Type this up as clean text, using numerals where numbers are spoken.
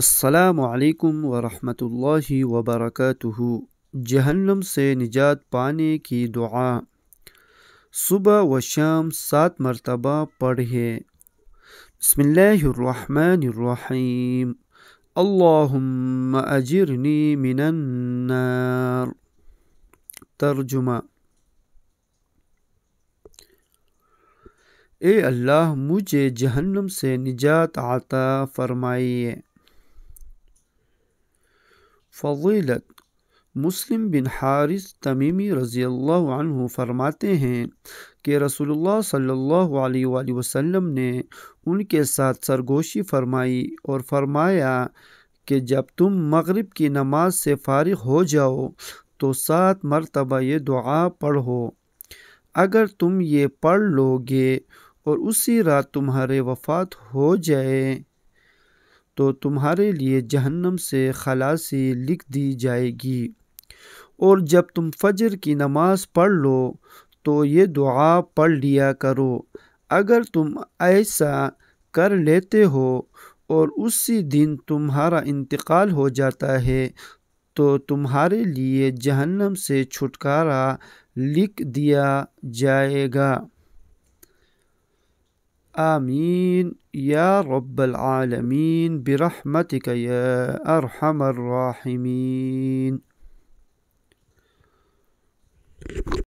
السلام علیکم ورحمۃ اللہ وبرکاتہ۔ جہنم سے نجات پانے کی دعا صبح و شام 7 مرتبہ پڑھیں۔ بسم اللہ الرحمن الرحیم۔ اللہم اجرنی من النار۔ ترجمہ: اے اللہ مجھے جہنم سے نجات عطا فرمائیے۔ فضیلت: مسلم بن حارث تمیمی رضی اللہ عنہ فرماتے ہیں کہ رسول اللہ صلی اللہ علیہ وآلہ وسلم نے ان کے ساتھ سرگوشی فرمائی اور فرمایا کہ جب تم مغرب کی نماز سے فارغ ہو جاؤ تو 7 مرتبہ یہ دعا پڑھو۔ اگر تم یہ پڑھ لو گے اور اسی رات تمہارے وفات ہو جائے تو تمہارے لیے جہنم سے خلاصی لکھ دی جائے گی، اور جب تم فجر کی نماز پڑھ لو تو یہ دعا پڑھ لیا کرو۔ اگر تم ایسا کر لیتے ہو اور اسی دن تمہارا انتقال ہو جاتا ہے تو تمہارے لیے جہنم سے چھٹکارا لکھ دیا جائے گا۔ آمین یا رب العالمین برحمتک یا ارحم الراحمین۔